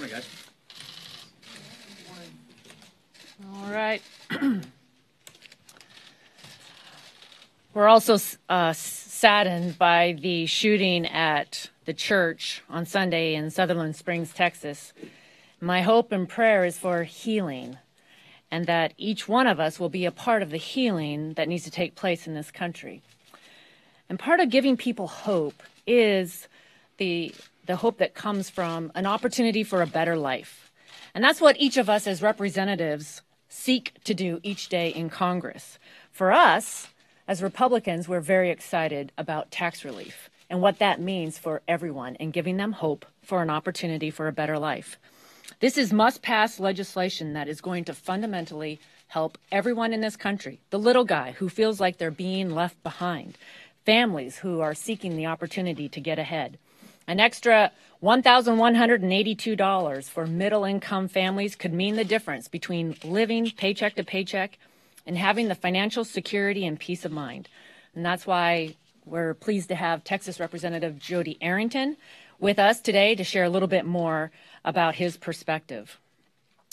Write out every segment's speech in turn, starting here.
Morning, guys. All right. We're also saddened by the shooting at the church on Sunday in Sutherland Springs, Texas. My hope and prayer is for healing, and that each one of us will be a part of the healing that needs to take place in this country. And part of giving people hope is the hope that comes from an opportunity for a better life. And that's what each of us as representatives seek to do each day in Congress. For us, as Republicans, we're very excited about tax relief and what that means for everyone and giving them hope for an opportunity for a better life. This is must-pass legislation that is going to fundamentally help everyone in this country, the little guy who feels like they're being left behind, families who are seeking the opportunity to get ahead. An extra $1,182 for middle-income families could mean the difference between living paycheck to paycheck and having the financial security and peace of mind. And that's why we're pleased to have Texas Representative Jody Arrington with us today to share a little bit more about his perspective.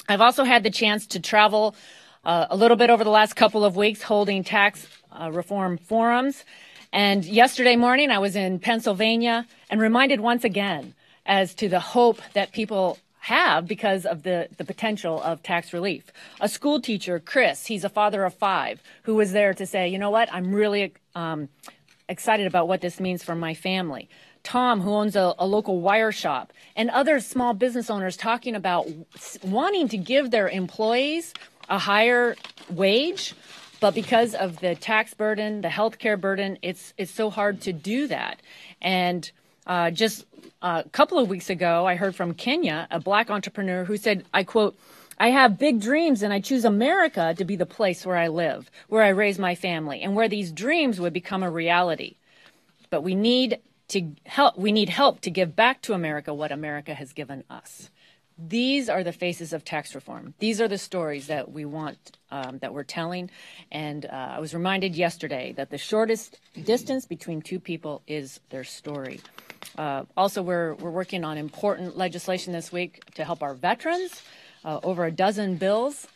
I've also had the chance to travel a little bit over the last couple of weeks holding tax reform forums. And yesterday morning I was in Pennsylvania and reminded once again as to the hope that people have because of the potential of tax relief. A school teacher, Chris, he's a father of 5, who was there to say, you know what, I'm really excited about what this means for my family. Tom, who owns a local wire shop, and other small business owners talking about wanting to give their employees a higher wage, but because of the tax burden, the health care burden, it's so hard to do that. And just a couple of weeks ago, I heard from Kenya, a black entrepreneur who said, I quote, "I have big dreams and I choose America to be the place where I live, where I raise my family, and where these dreams would become a reality. But we need help to give back to America what America has given us." These are the faces of tax reform. These are the stories that we want, that we're telling. And I was reminded yesterday that the shortest distance between two people is their story. Also, we're working on important legislation this week to help our veterans, over a dozen bills.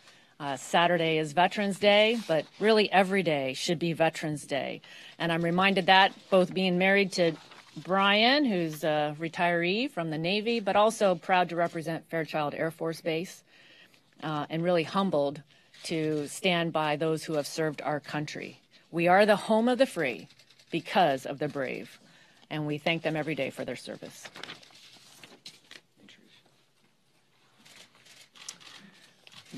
Saturday is Veterans Day, but really every day should be Veterans Day. And I'm reminded that both being married to Brian, who's a retiree from the Navy, but also proud to represent Fairchild Air Force Base, and really humbled to stand by those who have served our country. We are the home of the free because of the brave, and we thank them every day for their service.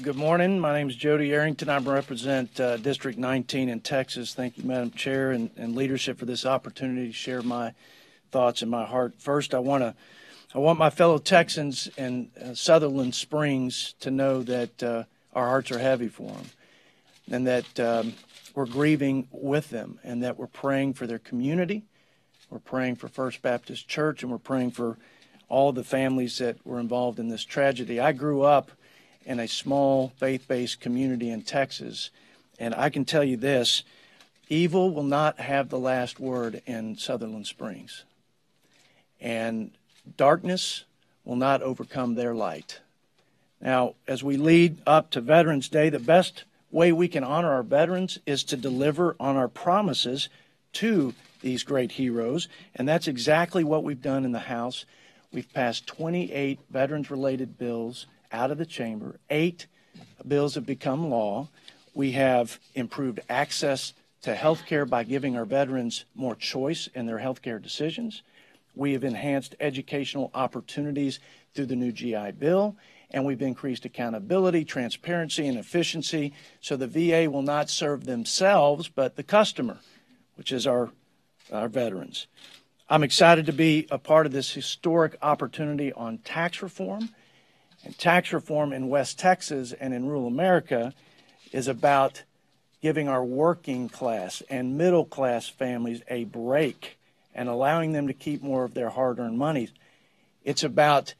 Good morning. My name is Jody Arrington. I represent District 19 in Texas. Thank you, Madam Chair, and leadership for this opportunity to share my thoughts in my heart. First, I want my fellow Texans in Sutherland Springs to know that our hearts are heavy for them, and that we're grieving with them, and that we're praying for their community. We're praying for First Baptist Church, and we're praying for all the families that were involved in this tragedy. I grew up in a small faith-based community in Texas, and I can tell you this: evil will not have the last word in Sutherland Springs, and darkness will not overcome their light. Now, as we lead up to Veterans Day, the best way we can honor our veterans is to deliver on our promises to these great heroes, and that's exactly what we've done in the House. We've passed 28 veterans-related bills out of the chamber. 8 bills have become law. We have improved access to health care by giving our veterans more choice in their health care decisions. We have enhanced educational opportunities through the new GI Bill, and we've increased accountability, transparency, and efficiency so the VA will not serve themselves but the customer, which is our veterans. I'm excited to be a part of this historic opportunity on tax reform. And tax reform in West Texas and in rural America is about giving our working class and middle class families a break and allowing them to keep more of their hard-earned money. It's about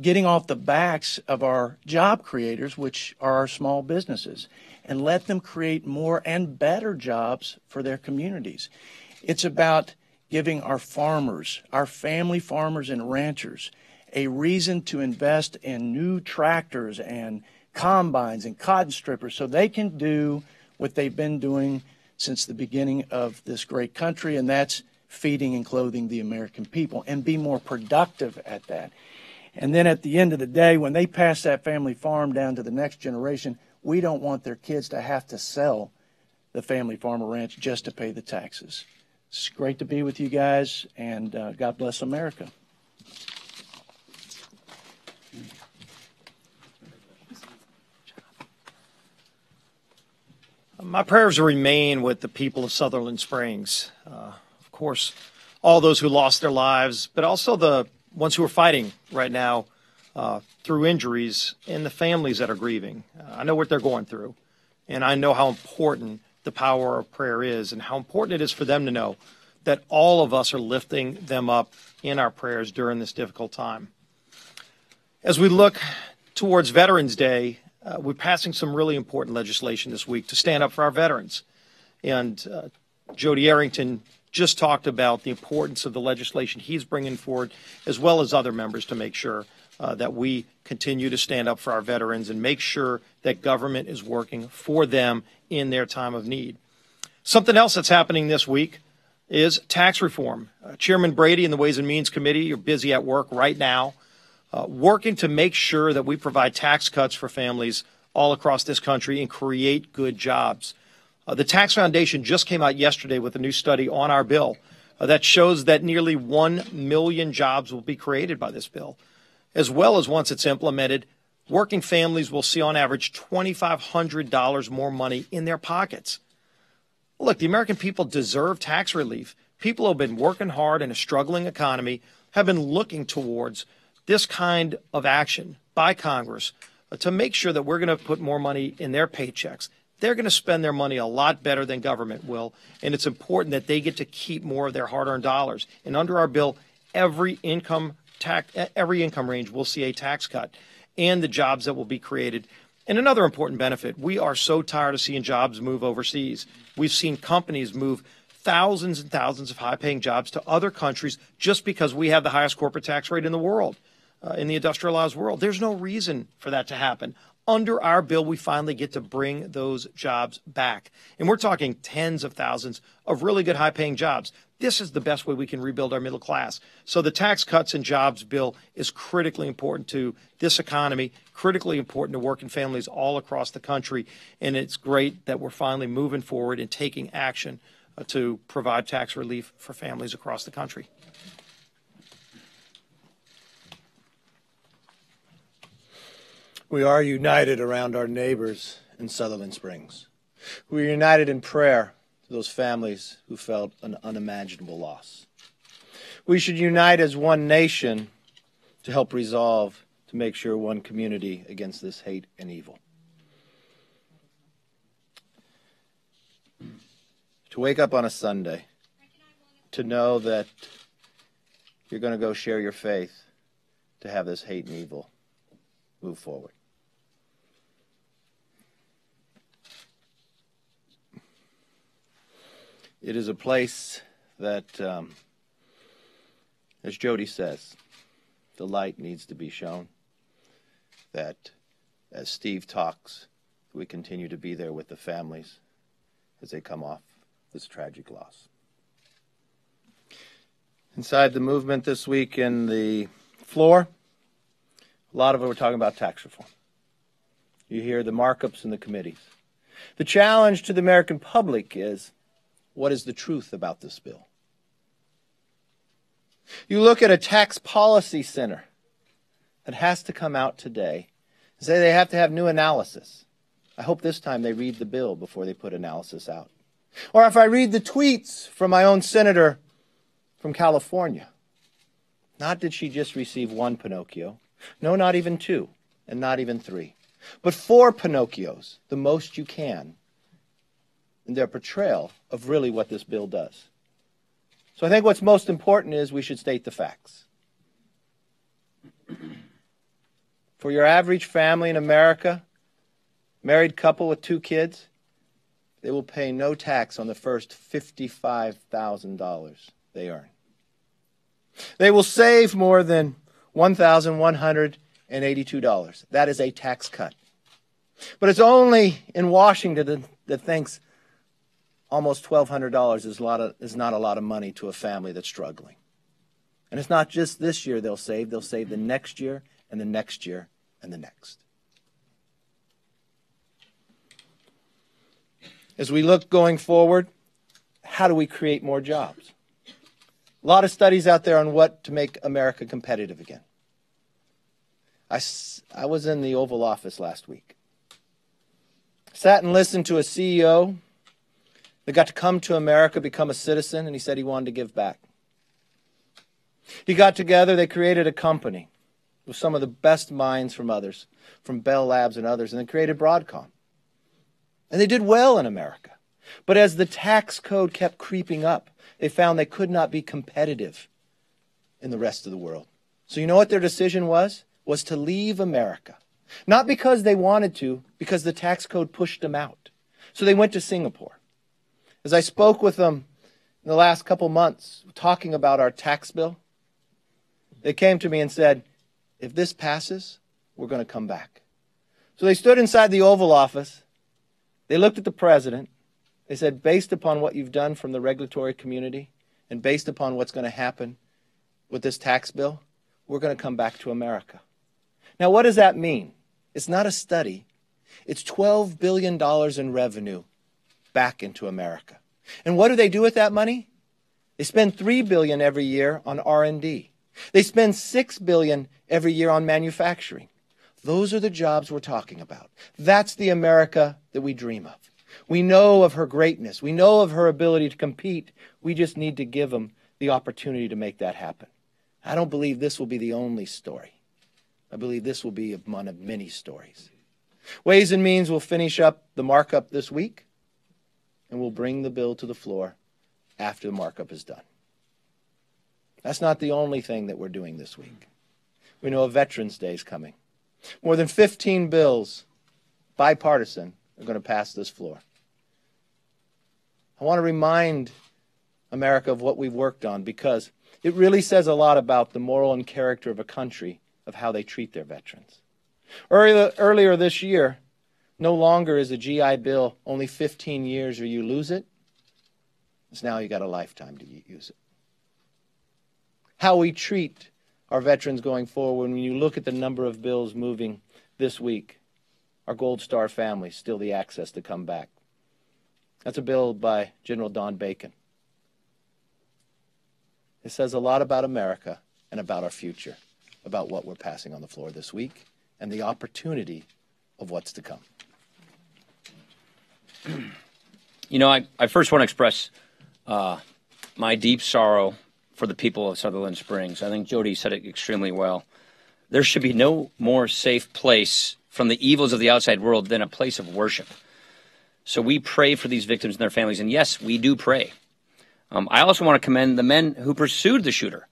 getting off the backs of our job creators, which are our small businesses, and let them create more and better jobs for their communities. It's about giving our farmers, our family farmers and ranchers, a reason to invest in new tractors and combines and cotton strippers so they can do what they've been doing since the beginning of this great country, and that's feeding and clothing the American people, and be more productive at that. And then at the end of the day, when they pass that family farm down to the next generation, we don't want their kids to have to sell the family farm or ranch just to pay the taxes. It's great to be with you guys, and God bless America. My prayers remain with the people of Sutherland Springs. Of course, all those who lost their lives, but also the ones who are fighting right now through injuries, and the families that are grieving. I know what they're going through, and I know how important the power of prayer is, and how important it is for them to know that all of us are lifting them up in our prayers during this difficult time. As we look towards Veterans Day, we're passing some really important legislation this week to stand up for our veterans. And Jody Arrington just talked about the importance of the legislation he's bringing forward, as well as other members, to make sure that we continue to stand up for our veterans and make sure that government is working for them in their time of need. Something else that's happening this week is tax reform. Chairman Brady and the Ways and Means Committee are busy at work right now, working to make sure that we provide tax cuts for families all across this country and create good jobs. The Tax Foundation just came out yesterday with a new study on our bill that shows that nearly 1 million jobs will be created by this bill, as well as, once it's implemented, working families will see on average $2,500 more money in their pockets. Look, the American people deserve tax relief. People who have been working hard in a struggling economy have been looking towards this kind of action by Congress to make sure that we're going to put more money in their paychecks. They're going to spend their money a lot better than government will, and it's important that they get to keep more of their hard-earned dollars. And under our bill, every income range will see a tax cut, and the jobs that will be created. And another important benefit, we are so tired of seeing jobs move overseas. We've seen companies move thousands and thousands of high-paying jobs to other countries just because we have the highest corporate tax rate in the world, in the industrialized world. There's no reason for that to happen. Under our bill, we finally get to bring those jobs back. And we're talking tens of thousands of really good high-paying jobs. This is the best way we can rebuild our middle class. So the Tax Cuts and Jobs bill is critically important to this economy, critically important to working families all across the country. And it's great that we're finally moving forward and taking action to provide tax relief for families across the country. We are united around our neighbors in Sutherland Springs. We are united in prayer to those families who felt an unimaginable loss. We should unite as one nation to help resolve, to make sure one community against this hate and evil. To wake up on a Sunday, to know that you're going to go share your faith, to have this hate and evil move forward. It is a place that, as Jody says, the light needs to be shown. That, as Steve talks, we continue to be there with the families as they come off this tragic loss. Inside the movement this week in the floor, a lot of it we're talking about tax reform. You hear the markups in the committees. The challenge to the American public is, what is the truth about this bill? You look at a tax policy center that has to come out today and say they have to have new analysis. I hope this time they read the bill before they put analysis out. Or if I read the tweets from my own senator from California, not did she just receive one Pinocchio, no, not even two, and not even three, but 4 Pinocchios, the most you can, in their portrayal of really what this bill does. So I think what's most important is we should state the facts. For your average family in America, married couple with 2 kids, they will pay no tax on the first $55,000 they earn. They will save more than $1,182. That is a tax cut. But it's only in Washington that thinks almost $1,200 is not a lot of money to a family that's struggling. And it's not just this year they'll save the next year and the next year and the next. As we look going forward, how do we create more jobs? A lot of studies out there on what to make America competitive again. I was in the Oval Office last week. Sat and listened to a CEO that got to come to America, become a citizen, and he said he wanted to give back. He got together, they created a company with some of the best minds from others, from Bell Labs and others, and they created Broadcom. And they did well in America. But as the tax code kept creeping up, they found they could not be competitive in the rest of the world. So you know what their decision was? Was to leave America. Not because they wanted to, because the tax code pushed them out. So they went to Singapore. As I spoke with them in the last couple months, talking about our tax bill, they came to me and said, if this passes, we're going to come back. So they stood inside the Oval Office. They looked at the president. They said, based upon what you've done from the regulatory community and based upon what's going to happen with this tax bill, we're going to come back to America. Now, what does that mean? It's not a study. It's $12 billion in revenue back into America. And what do they do with that money? They spend $3 billion every year on R&D. They spend $6 billion every year on manufacturing. Those are the jobs we're talking about. That's the America that we dream of. We know of her greatness. We know of her ability to compete. We just need to give them the opportunity to make that happen. I don't believe this will be the only story. I believe this will be one of many stories. Ways and Means will finish up the markup this week, and we'll bring the bill to the floor after the markup is done. That's not the only thing that we're doing this week. We know a Veterans Day is coming. More than 15 bills, bipartisan, are going to pass this floor. I want to remind America of what we've worked on because it really says a lot about the moral and character of a country of how they treat their veterans. Earlier this year, no longer is a GI Bill only 15 years or you lose it. It's now you got a lifetime to use it. How we treat our veterans going forward, when you look at the number of bills moving this week, our Gold Star families still the access to come back. That's a bill by General Don Bacon. It says a lot about America and about our future, about what we're passing on the floor this week and the opportunity of what's to come. You know, I first want to express my deep sorrow for the people of Sutherland Springs. I think Jody said it extremely well. There should be no more safe place from the evils of the outside world than a place of worship. So we pray for these victims and their families, and yes, we do pray. I also want to commend the men who pursued the shooter.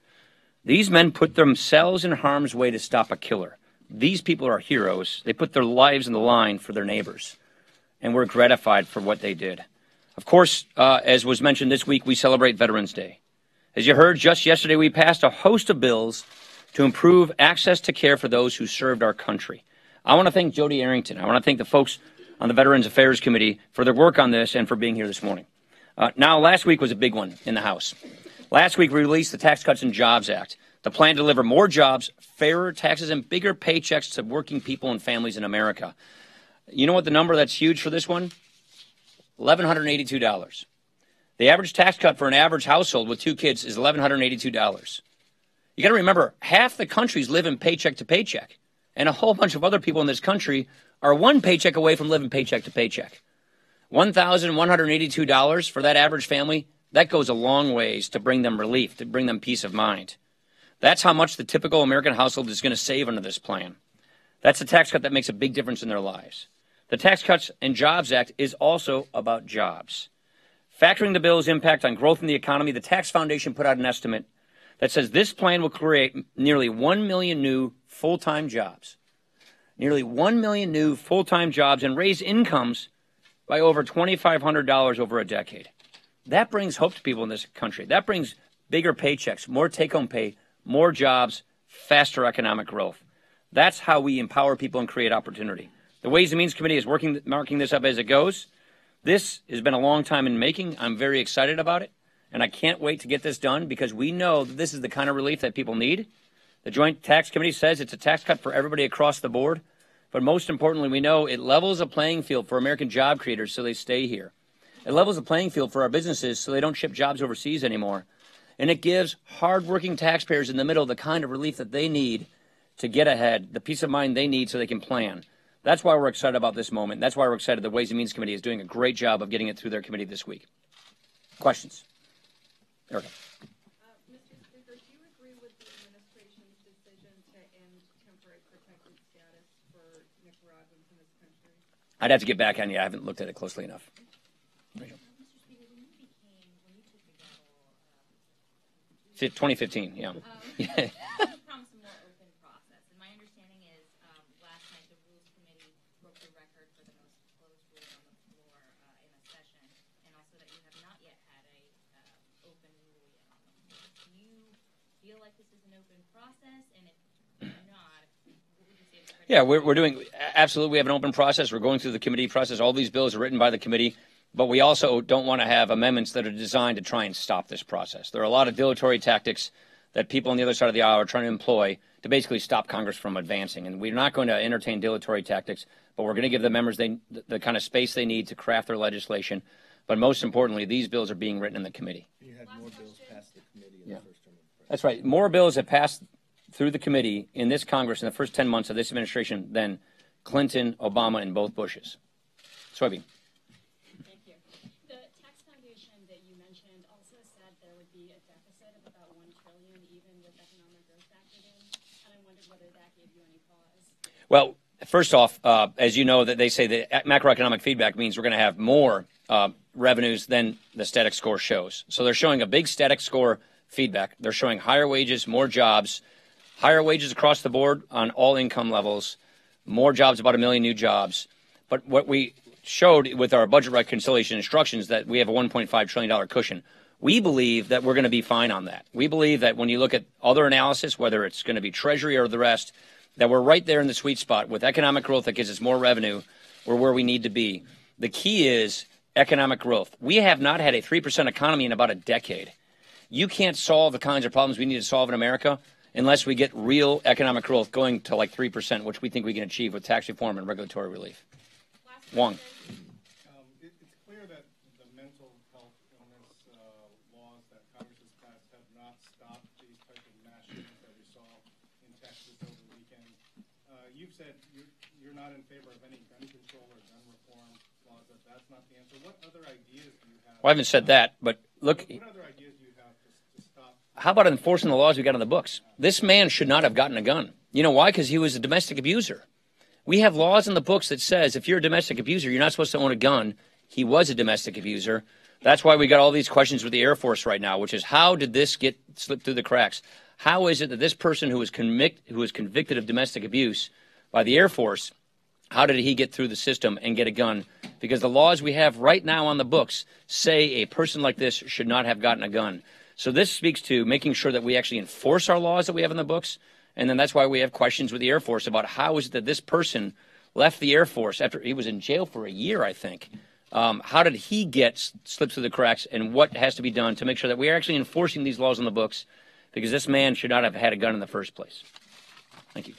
These men put themselves in harm's way to stop a killer. These people are heroes. They put their lives in the line for their neighbors, and we're gratified for what they did. Of course, as was mentioned this week, we celebrate Veterans Day. As you heard, just yesterday we passed a host of bills to improve access to care for those who served our country. I want to thank Jody Arrington. I want to thank the folks on the Veterans Affairs Committee for their work on this and for being here this morning. Now, last week was a big one in the House. Last week we released the Tax Cuts and Jobs Act, the plan to deliver more jobs, fairer taxes, and bigger paychecks to working people and families in America. You know what the number that's huge for this one? $1,182. The average tax cut for an average household with 2 kids is $1,182. You got to remember, half the countries live in paycheck to paycheck, and a whole bunch of other people in this country are one paycheck away from living paycheck to paycheck. $1,182 for that average family, that goes a long ways to bring them relief, to bring them peace of mind. That's how much the typical American household is going to save under this plan. That's a tax cut that makes a big difference in their lives. The Tax Cuts and Jobs Act is also about jobs. Factoring the bill's impact on growth in the economy, the Tax Foundation put out an estimate that says this plan will create nearly 1 million new full-time jobs. Nearly 1 million new full-time jobs and raise incomes by over $2,500 over a decade. That brings hope to people in this country. That brings bigger paychecks, more take-home pay, more jobs, faster economic growth. That's how we empower people and create opportunity. The Ways and Means Committee is marking this up as it goes. This has been a long time in making. I'm very excited about it, and I can't wait to get this done because we know that this is the kind of relief that people need. The Joint Tax Committee says it's a tax cut for everybody across the board, but most importantly, we know it levels a playing field for American job creators so they stay here. It levels the playing field for our businesses so they don't ship jobs overseas anymore. And it gives hardworking taxpayers in the middle the kind of relief that they need to get ahead, the peace of mind they need so they can plan. That's why we're excited about this moment. That's why we're excited the Ways and Means Committee is doing a great job of getting it through their committee this week. Questions? Erica. Mr. Speaker, do you agree with the administration's decision to end temporary protected status for Nicaraguans in this country? I'd have to get back on you. I haven't looked at it closely enough. Rachel. 2015, yeah. You promised a more open process, and my understanding is last night the Rules Committee broke the record for the most closed rules on the floor in a session, and also that you have not yet had a open rule yet on the floor. Do you feel like this is an open process, and if not, what would you say? Yeah, we're doing absolutely. We have an open process. We're going through the committee process. All these bills are written by the committee. But we also don't want to have amendments that are designed to try and stop this process. There are a lot of dilatory tactics that people on the other side of the aisle are trying to employ to basically stop Congress from advancing. And we're not going to entertain dilatory tactics, but we're going to give the members the kind of space they need to craft their legislation. But most importantly, these bills are being written in the committee. You had more bills passed the committee in the first term. That's right. More bills have passed through the committee in this Congress in the first 10 months of this administration than Clinton, Obama, and both Bushes. Soybean. Well, first off, as you know, that they say that macroeconomic feedback means we're going to have more revenues than the static score shows. So they're showing a big static score feedback. They're showing higher wages, more jobs, higher wages across the board on all income levels, more jobs, about 1 million new jobs. But what we showed with our budget reconciliation instructions that we have a $1.5 trillion cushion. We believe that we're going to be fine on that. We believe that when you look at other analysis, whether it's going to be Treasury or the rest, that we're right there in the sweet spot with economic growth that gives us more revenue. We're where we need to be. The key is economic growth. We have not had a 3% economy in about a decade. You can't solve the kinds of problems we need to solve in America unless we get real economic growth going to like 3%, which we think we can achieve with tax reform and regulatory relief. Wong. It's clear that the mental health illness laws that Congress has passed have not stopped these type of mass shootings that we saw in Texas over the weekend. You've said you're not in favor of any gun control or gun reform laws. That's not the answer. What other ideas do you have? Well, I haven't said that, but look. What other ideas do you have to stop? How about enforcing the laws we got on the books? This man should not have gotten a gun. You know why? Because he was a domestic abuser. We have laws in the books that says if you're a domestic abuser, you're not supposed to own a gun. He was a domestic abuser. That's why we got all these questions with the Air Force right now, which is how did this get slipped through the cracks? How is it that this person who was convicted of domestic abuse by the Air Force, how did he get through the system and get a gun? Because the laws we have right now on the books say a person like this should not have gotten a gun. So this speaks to making sure that we actually enforce our laws that we have in the books. And then that's why we have questions with the Air Force about how is it that this person left the Air Force after he was in jail for a year, I think. How did he get slipped through the cracks, and what has to be done to make sure that we are actually enforcing these laws on the books, because this man should not have had a gun in the first place. Thank you.